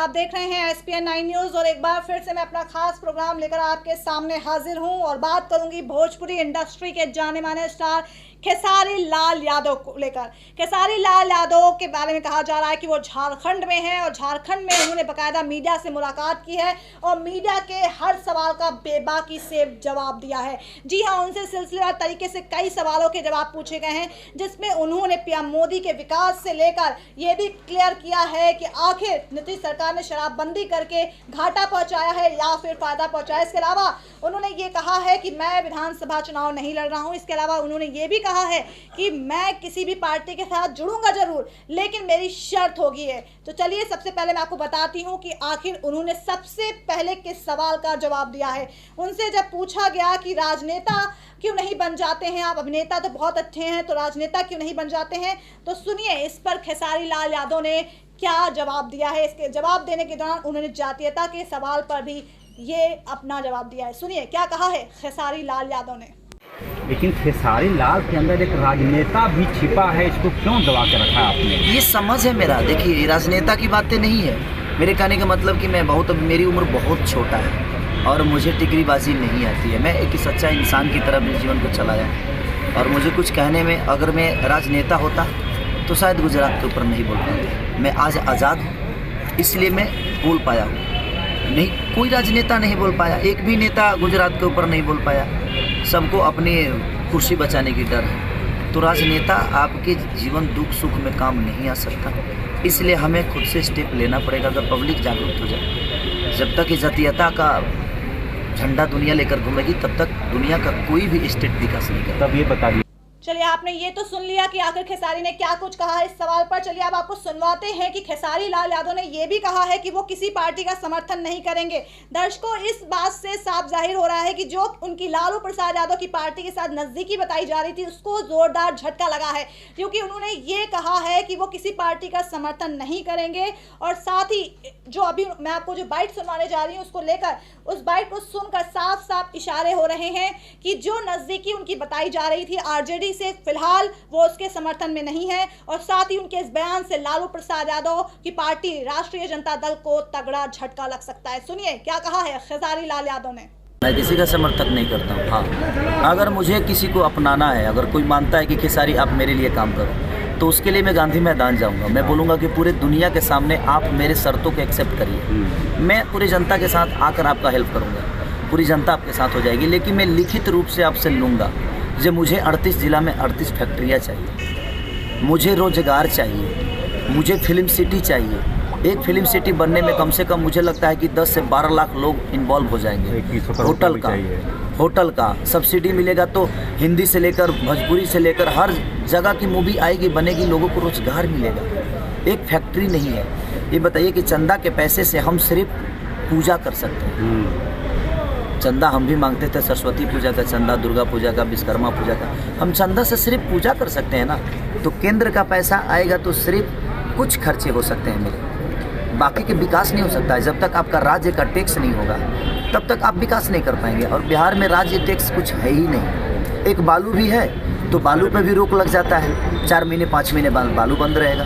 आप देख रहे हैं SPN 9 न्यूज़ और एक बार फिर से मैं अपना खास प्रोग्राम लेकर आपके सामने हाजिर हूं और बात करूंगी भोजपुरी इंडस्ट्री के जाने माने स्टार खेसारी लाल यादव को लेकर। खेसारी लाल यादव के बारे में कहा जा रहा है कि वो झारखंड में हैं और झारखंड में उन्होंने बाकायदा मीडिया से मुलाकात की है और मीडिया के हर सवाल का बेबाकी से जवाब दिया है। जी हाँ, उनसे सिलसिलेवार तरीके से कई सवालों के जवाब पूछे गए हैं, जिसमें उन्होंने पीएम मोदी के विकास से लेकर ये भी क्लियर किया है कि आखिर नीतीश सरकार ने शराबबंदी करके घाटा पहुंचाया है या फिर फायदा पहुंचाया। इसके अलावा उन्होंने ये कहा है कि मैं विधानसभा चुनाव नहीं लड़ रहा हूं। इसके अलावा उन्होंने ये भी कहा है कि मैं किसी भी पार्टी के साथ जुड़ूंगा जरूर, लेकिन मेरी शर्त होगी है। तो चलिए सबसे पहले मैं आपको बताती हूं कि आखिर उन्होंने सबसे पहले किस सवाल का जवाब दिया है। उनसे जब पूछा गया कि राजनेता क्यों नहीं बन जाते हैं, आप अभिनेता तो बहुत अच्छे हैं, तो राजनेता क्यों नहीं बन जाते हैं, तो सुनिए इस पर खेसारी लाल यादव ने क्या जवाब दिया है। इसके जवाब देने के दौरान उन्होंने जातीयता के सवाल पर भी ये अपना जवाब दिया है। सुनिए क्या कहा है खेसारी लाल यादव ने। लेकिन खेसारी लाल के अंदर एक राजनेता भी छिपा है, इसको क्यों दबा के रखा है आपने? ये समझ है मेरा। देखिए, राजनेता की बातें नहीं है। मेरे कहने का मतलब कि मैं मेरी उम्र बहुत छोटा है और मुझे टिकरीबाजी नहीं आती है। मैं एक सच्चा इंसान की तरह अपने जीवन को चलाया और मुझे कुछ कहने में, अगर मैं राजनेता होता तो शायद गुजरात के ऊपर नहीं बोल पाता। मैं आज आज़ाद हूँ, इसलिए मैं बोल पाया हूँ। नहीं, कोई राजनेता नहीं बोल पाया, एक भी नेता गुजरात के ऊपर नहीं बोल पाया। सबको अपनी कुर्सी बचाने की डर है। तो राजनेता आपके जीवन दुख सुख में काम नहीं आ सकता, इसलिए हमें खुद से स्टेप लेना पड़ेगा। अगर पब्लिक जागरूक हो जाए, जब तक ये जातीयता का झंडा दुनिया लेकर घूमेगी, तब तक दुनिया का कोई भी स्टेट विकास नहीं करेगा। तब ये बता दीजिए। चलिए, आपने ये तो सुन लिया कि आखिर खेसारी ने क्या कुछ कहा है इस सवाल पर। चलिए अब आपको सुनवाते हैं कि खेसारी लाल यादव ने ये भी कहा है कि वो किसी पार्टी का समर्थन नहीं करेंगे। दर्शकों, इस बात से साफ जाहिर हो रहा है कि जो उनकी लालू प्रसाद यादव की पार्टी के साथ नजदीकी बताई जा रही थी, उसको जोरदार झटका लगा है, क्योंकि उन्होंने ये कहा है कि वो किसी पार्टी का समर्थन नहीं करेंगे। और साथ ही जो अभी मैं आपको जो बाइट सुनवाने जा रही हूँ उसको लेकर, उस बाइट को सुनकर साफ साफ इशारे हो रहे हैं कि जो नजदीकी उनकी बताई जा रही थी आरजेडी से, फिलहाल वो उसके समर्थन में नहीं है। और साथ ही उनके इस बयान से लालू प्रसाद यादव की पार्टी राष्ट्रीय जनता दल को तगड़ा झटका लग सकता है। सुनिए क्या कहा है खेसारी लाल यादव ने। मैं किसी का समर्थन नहीं करता हूँ। हाँ, अगर मुझे किसी को अपनाना है, अगर कोई मानता है कि खेसारी आप मेरे लिए काम करो, तो उसके लिए मैं गांधी मैदान जाऊंगा। मैं बोलूँगा कि पूरे दुनिया के सामने आप मेरे शर्तों को एक्सेप्ट करिए। मैं पूरी जनता के साथ आकर आपका हेल्प करूँगा, पूरी जनता आपके साथ हो जाएगी। लेकिन मैं लिखित रूप से आपसे लूँगा। जो मुझे 38 जिला में 38 फैक्ट्रियाँ चाहिए, मुझे रोजगार चाहिए, मुझे फिल्म सिटी चाहिए। एक फिल्म सिटी बनने में कम से कम मुझे लगता है कि 10 से 12 लाख लोग इन्वॉल्व हो जाएंगे। होटल का सब्सिडी मिलेगा तो हिंदी से लेकर भोजपुरी से लेकर हर जगह की मूवी आएगी, बनेगी, लोगों को रोजगार मिलेगा। एक फैक्ट्री नहीं है। ये बताइए कि चंदा के पैसे से हम सिर्फ पूजा कर सकते हैं। चंदा हम भी मांगते थे, सरस्वती पूजा का चंदा, दुर्गा पूजा का, विश्वकर्मा पूजा का। हम चंदा से सिर्फ पूजा कर सकते हैं ना। तो केंद्र का पैसा आएगा तो सिर्फ कुछ खर्चे हो सकते हैं मेरे, बाकी के विकास नहीं हो सकता है। जब तक आपका राज्य का टैक्स नहीं होगा तब तक आप विकास नहीं कर पाएंगे। और बिहार में राज्य टैक्स कुछ है ही नहीं। एक बालू भी है तो बालू पर भी रोक लग जाता है, 4 महीने 5 महीने बाद बालू बंद रहेगा।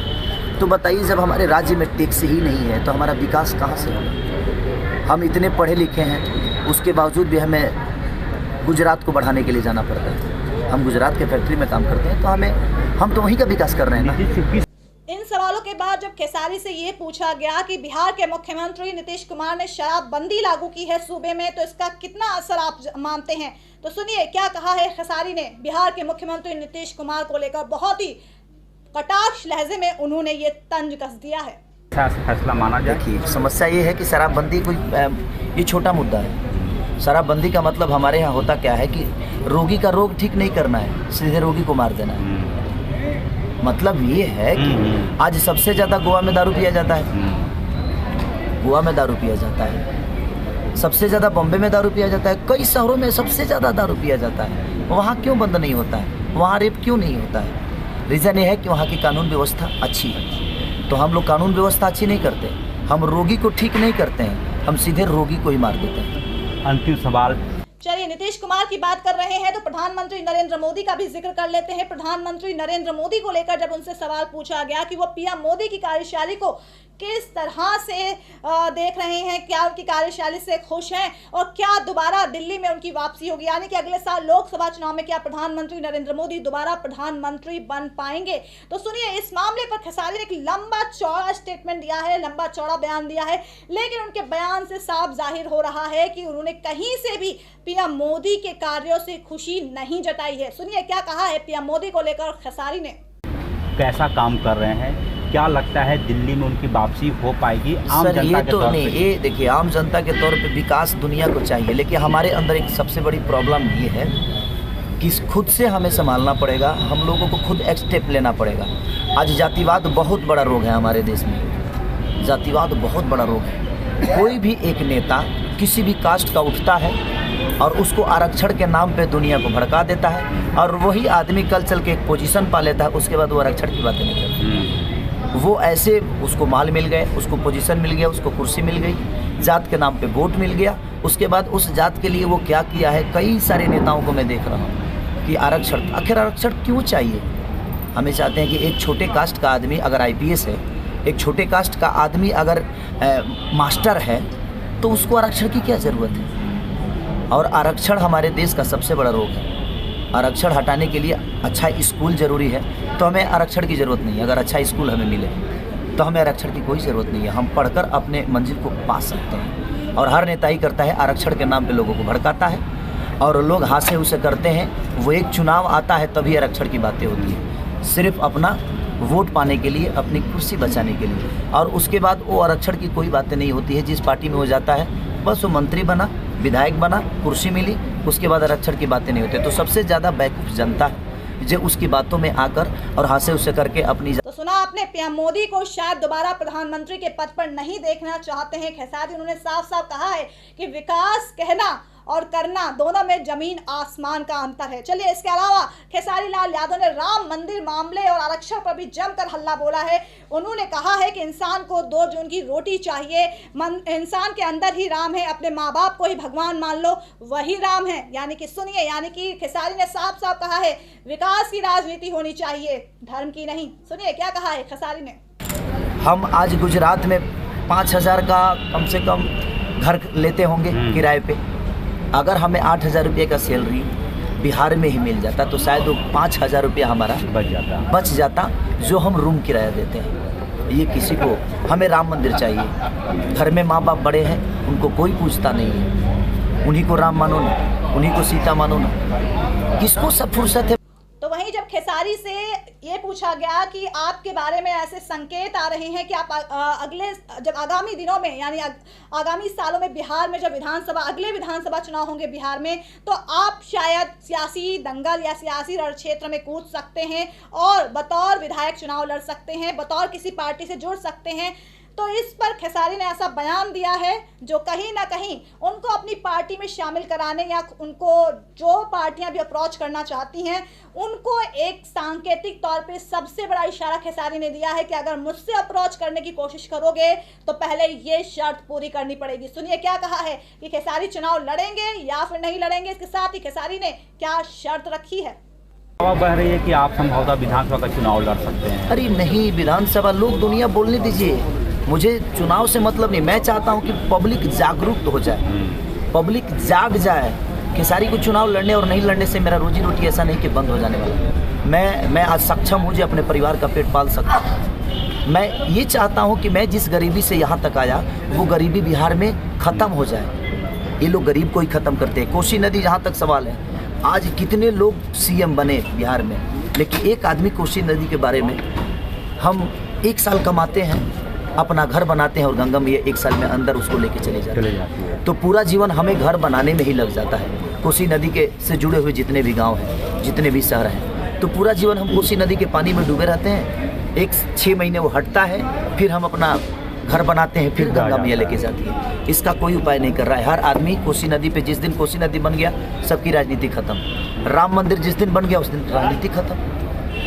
तो बताइए, जब हमारे राज्य में टैक्स ही नहीं है तो हमारा विकास कहाँ से होगा? हम इतने पढ़े लिखे हैं, उसके बावजूद भी हमें गुजरात को बढ़ाने के लिए जाना पड़ता है। हम गुजरात के फैक्ट्री में काम करते हैं, तो हम तो वहीं का विकास कर रहे हैं ना। इन सवालों के बाद जब खेसारी से ये पूछा गया कि बिहार के मुख्यमंत्री नीतीश कुमार ने शराबबंदी लागू की है सूबे में, तो इसका कितना असर आप मानते हैं, तो सुनिए क्या कहा है खेसारी ने बिहार के मुख्यमंत्री नीतीश कुमार को लेकर। बहुत ही कटाक्ष लहजे में उन्होंने ये तंज कस दिया है। फैसला माना जाए। देखिए, समस्या ये है कि शराबबंदी कोई ये छोटा मुद्दा है। शराबबंदी का मतलब हमारे यहाँ होता क्या है कि रोगी का रोग ठीक नहीं करना है, सीधे रोगी को मार देना है। मतलब ये है कि आज सबसे ज़्यादा गोवा में दारू पिया जाता है, गोवा में दारू पिया जाता है, सबसे ज़्यादा बॉम्बे में दारू पिया जाता है, कई शहरों में सबसे ज़्यादा दारू पिया जाता है। वहाँ क्यों बंद नहीं होता है? वहाँ रेप क्यों नहीं होता है? रीज़न ये है कि वहाँ की कानून व्यवस्था अच्छी है। तो हम लोग कानून व्यवस्था अच्छी नहीं करते, हम रोगी को ठीक नहीं करते हैं, हम सीधे रोगी को ही मार देते हैं। अंतिम सवाल। चलिए, नीतीश कुमार की बात कर रहे हैं तो प्रधानमंत्री नरेंद्र मोदी का भी जिक्र कर लेते हैं। प्रधानमंत्री नरेंद्र मोदी को लेकर जब उनसे सवाल पूछा गया कि वो पीएम मोदी की कार्यशैली को किस तरह से देख रहे हैं, क्या उनकी कार्यशैली से खुश हैं और क्या दोबारा दिल्ली में उनकी वापसी होगी, यानी कि अगले साल लोकसभा चुनाव में क्या प्रधानमंत्री नरेंद्र मोदी दोबारा प्रधानमंत्री बन पाएंगे। तो सुनिए, इस मामले पर खेसारी ने एक लंबा चौड़ा स्टेटमेंट दिया है, लंबा चौड़ा बयान दिया है, लेकिन उनके बयान से साफ जाहिर हो रहा है कि उन्होंने कहीं से भी पीएम मोदी के कार्यों से खुशी नहीं जताई है। सुनिए क्या कहा है पीएम मोदी को लेकर खेसारी ने। कैसा काम कर रहे हैं, क्या लगता है दिल्ली में उनकी वापसी हो पाएगी आम सर, जनता ये के तो तौर नहीं, पे? ये देखिए, आम जनता के तौर पे विकास दुनिया को चाहिए, लेकिन हमारे अंदर एक सबसे बड़ी प्रॉब्लम ये है कि खुद से हमें संभालना पड़ेगा, हम लोगों को खुद एक स्टेप लेना पड़ेगा। आज जातिवाद बहुत बड़ा रोग है हमारे देश में, जातिवाद बहुत बड़ा रोग है। कोई भी एक नेता किसी भी कास्ट का उठता है और उसको आरक्षण के नाम पे दुनिया को भड़का देता है, और वही आदमी कल चल के एक पोजीशन पा लेता है, उसके बाद वो आरक्षण की बातें नहीं करता। वो ऐसे उसको माल मिल गए, उसको पोजीशन मिल गया, उसको कुर्सी मिल गई, जात के नाम पे वोट मिल गया, उसके बाद उस जात के लिए वो क्या किया है। कई सारे नेताओं को मैं देख रहा हूँ कि आरक्षण, आखिर आरक्षण क्यों चाहिए। हमें चाहते हैं कि एक छोटे कास्ट का आदमी अगर IPS है, एक छोटे कास्ट का आदमी अगर मास्टर है, तो उसको आरक्षण की क्या ज़रूरत है। और आरक्षण हमारे देश का सबसे बड़ा रोग है। आरक्षण हटाने के लिए अच्छा स्कूल ज़रूरी है, तो हमें आरक्षण की ज़रूरत नहीं है। अगर अच्छा स्कूल हमें मिले तो हमें आरक्षण की कोई ज़रूरत नहीं है, हम पढ़कर अपने मंजिल को पा सकते हैं। और हर नेता ही करता है, आरक्षण के नाम पे लोगों को भड़काता है और लोग हाथ से उसे करते हैं। वो एक चुनाव आता है तभी आरक्षण की बातें होती है, सिर्फ अपना वोट पाने के लिए, अपनी कुर्सी बचाने के लिए, और उसके बाद वो आरक्षण की कोई बातें नहीं होती है। जिस पार्टी में वो जाता है बस वो मंत्री बना, विधायक बना, कुर्सी मिली, उसके बाद आरक्षण की बातें नहीं होती। तो सबसे ज़्यादा बेवकूफ़ जनता है जो उसकी बातों में आकर और हाथ से उसे करके अपनी। तो सुना आपने, पीएम मोदी को शायद दोबारा प्रधानमंत्री के पद पर नहीं देखना चाहते हैं खेसारी। उन्होंने साफ साफ कहा है कि विकास कहना और करना दोनों में जमीन आसमान का अंतर है। चलिए, इसके अलावा खेसारी लाल यादव ने राम मंदिर मामले और आरक्षण पर भी जमकर हल्ला बोला है। उन्होंने कहा है कि इंसान को 2 जून की रोटी चाहिए, इंसान के अंदर ही राम है, अपने माँ बाप को ही भगवान मान लो, वही राम है। यानी कि सुनिए, यानी कि खेसारी ने साफ साफ कहा है विकास की राजनीति होनी चाहिए, धर्म की नहीं। सुनिए क्या कहा है खेसारी ने। हम आज गुजरात में 5,000 का कम से कम घर लेते होंगे किराए पे। अगर हमें 8,000 रुपये का सैलरी बिहार में ही मिल जाता तो शायद वो 5,000 रुपया हमारा बच जाता जो हम रूम किराया देते हैं। ये किसी को, हमें राम मंदिर चाहिए, घर में माँ बाप बड़े हैं, उनको कोई पूछता नहीं है, उन्हीं को राम मानो ना, उन्हीं को सीता मानो ना, किसको सब फुर्सत है। तो वहीं जब खेसारी से ये पूछा गया कि आपके बारे में ऐसे संकेत आ रहे हैं कि आप जब आगामी दिनों में, यानी आगामी सालों में बिहार में जब अगले विधानसभा चुनाव होंगे बिहार में, तो आप शायद सियासी दंगल या सियासी रण क्षेत्र में कूद सकते हैं और बतौर विधायक चुनाव लड़ सकते हैं, बतौर किसी पार्टी से जुड़ सकते हैं। तो इस पर खेसारी ने ऐसा बयान दिया है जो कहीं ना कहीं उनको अपनी पार्टी में शामिल कराने या उनको जो पार्टियां भी अप्रोच करना चाहती हैं उनको एक सांकेतिक तौर पे सबसे बड़ा इशारा खेसारी ने दिया है कि अगर मुझसे अप्रोच करने की कोशिश करोगे तो पहले ये शर्त पूरी करनी पड़ेगी। सुनिए क्या कहा है कि खेसारी चुनाव लड़ेंगे या फिर नहीं लड़ेंगे। इसके साथ ही खेसारी ने क्या शर्त रखी है। बह रही है कि आप संभवतः विधानसभा का चुनाव लड़ सकते हैं। अरे नहीं, विधानसभा लोग दुनिया बोलने दीजिए, मुझे चुनाव से मतलब नहीं। मैं चाहता हूं कि पब्लिक जागरूक हो जाए, पब्लिक जाग जाए। खेसारी को चुनाव लड़ने और नहीं लड़ने से मेरा रोजी रोटी ऐसा नहीं कि बंद हो जाने वाला। मैं आज सक्षम हूँ जो अपने परिवार का पेट पाल सकता हूँ। मैं ये चाहता हूँ कि मैं जिस गरीबी से यहाँ तक आया वो गरीबी बिहार में ख़त्म हो जाए। ये लोग गरीब को ही ख़त्म करते हैं। कोसी नदी जहाँ तक सवाल है, आज कितने लोग CM बने बिहार में, लेकिन एक आदमी कोसी नदी के बारे में, हम 1 साल कमाते हैं, अपना घर बनाते हैं और गंगा मैया 1 साल में अंदर उसको लेके चले जाती है। तो पूरा जीवन हमें घर बनाने में ही लग जाता है। कोसी नदी के से जुड़े हुए जितने भी गांव हैं, जितने भी शहर हैं, तो पूरा जीवन हम कोसी नदी के पानी में डूबे रहते हैं। 6 महीने वो हटता है, फिर हम अपना घर बनाते हैं, फिर गंगा मैया लेके जाती है। इसका कोई उपाय नहीं कर रहा है। हर आदमी कोसी नदी पे, जिस दिन कोसी नदी बन गया सबकी राजनीति खत्म। राम मंदिर जिस दिन बन गया उस दिन राजनीति खत्म।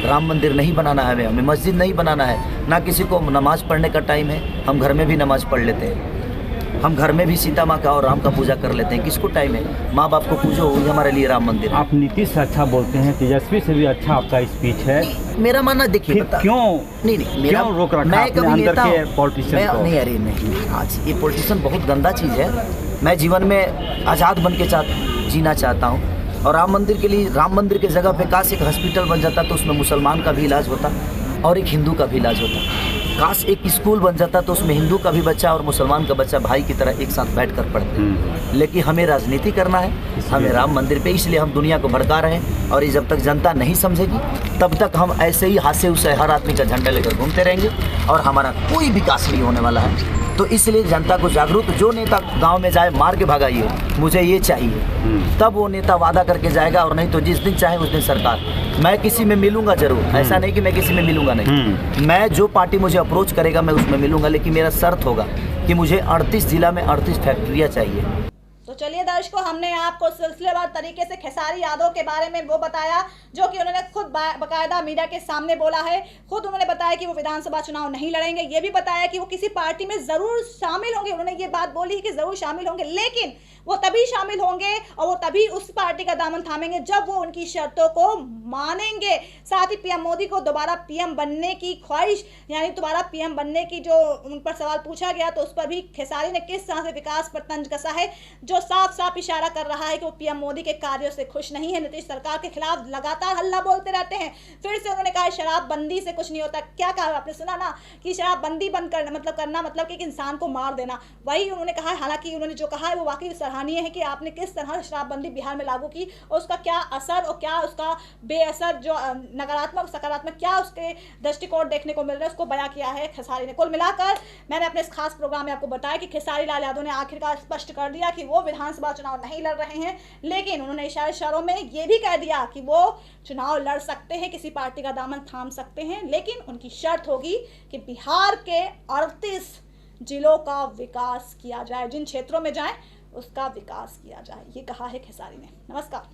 राम मंदिर नहीं बनाना है हमें मस्जिद नहीं बनाना है, ना किसी को नमाज़ पढ़ने का टाइम है, हम घर में भी नमाज़ पढ़ लेते हैं। हम घर में भी सीता माँ का और राम का पूजा कर लेते हैं, किसको टाइम है? माँ बाप को पूजो, वही हमारे लिए राम मंदिर। आप नीतीश से अच्छा बोलते हैं, तेजस्वी से भी अच्छा आपका स्पीच है। मेरा मानना देखिए, फिर क्यों मेरा क्यों रोक रखा मैं आपने कभी अंदर नेता के हूँ पॉलिटिशियन को? नहीं, अरे नहीं, आज ये पॉलिटिशियन बहुत गंदा चीज़ है। मैं जीवन में आज़ाद बन के जीना चाहता हूँ, और राम मंदिर के लिए, राम मंदिर के जगह पे काश एक हॉस्पिटल बन जाता तो उसमें मुसलमान का भी इलाज होता और एक हिंदू का भी इलाज होता। काश एक स्कूल बन जाता तो उसमें हिंदू का भी बच्चा और मुसलमान का बच्चा भाई की तरह एक साथ बैठ कर पढ़ते। लेकिन हमें राजनीति करना है, हमें राम मंदिर पे, इसलिए हम दुनिया को भड़का रहे हैं। और ये जब तक जनता नहीं समझेगी तब तक हम ऐसे ही हाथ से उसे हर आदमी का झंडा लेकर घूमते रहेंगे और हमारा कोई विकास नहीं होने वाला है। तो इसलिए जनता को जागरूक, जो नेता गांव में जाए मार के भगाइए, मुझे ये चाहिए, तब वो नेता वादा करके जाएगा। और नहीं तो जिस दिन चाहे उस दिन सरकार। मैं किसी में मिलूंगा जरूर, ऐसा नहीं कि मैं किसी में मिलूंगा नहीं। मैं जो पार्टी मुझे अप्रोच करेगा मैं उसमें मिलूंगा, लेकिन मेरा शर्त होगा कि मुझे 38 जिला में 38 फैक्ट्रियाँ चाहिए। तो चलिए दर्शकों, हमने आपको सिलसिलेवार तरीके से खेसारी यादव के बारे में वो बताया जो कि उन्होंने खुद बाकायदा मीडिया के सामने बोला है। खुद उन्होंने बताया कि वो विधानसभा चुनाव नहीं लड़ेंगे, ये भी बताया कि वो किसी पार्टी में ज़रूर शामिल होंगे। उन्होंने ये बात बोली कि ज़रूर शामिल होंगे, लेकिन वो तभी शामिल होंगे और वो तभी उस पार्टी का दामन थामेंगे जब वो उनकी शर्तों को मानेंगे। साथ ही पीएम मोदी को दोबारा पीएम बनने की ख्वाहिश, यानी दोबारा पीएम बनने की जो उन पर सवाल पूछा गया तो उस पर भी खेसारी ने किस तरह से विकास पर तंज कसा है, जो साफ साफ इशारा कर रहा है कि वो पीएम मोदी के कार्यों से खुश नहीं है। नीतीश सरकार के खिलाफ लगातार हल्ला बोलते रहते हैं। फिर से उन्होंने कहा शराबबंदी से कुछ नहीं होता। क्या कहा आपने सुना ना, कि शराबबंदी बंद करना मतलब कि एक इंसान को मार देना, वही उन्होंने कहा। हालांकि उन्होंने जो कहा है वो वाकई सराहनीय है कि आपने किस तरह शराबबंदी बिहार में लागू की और उसका क्या असर और क्या उसका बेअसर, जो नकारात्मक सकारात्मक क्या उसके दृष्टिकोण देखने को मिल रहा है, उसको बयां किया है खेसारी ने। कुल मिलाकर मैंने अपने इस खास प्रोग्राम में आपको बताया कि खेसारी लाल यादव ने आखिरकार स्पष्ट कर दिया कि वो विधानसभा चुनाव नहीं लड़ रहे हैं, लेकिन उन्होंने इशारों में ये भी कह दिया कि वो चुनाव लड़ सकते हैं, किसी पार्टी का दामन थाम सकते हैं, लेकिन उनकी शर्त होगी कि बिहार के 38 जिलों का विकास किया जाए, जिन क्षेत्रों में जाए उसका विकास किया जाए। ये कहा है खेसारी ने। नमस्कार।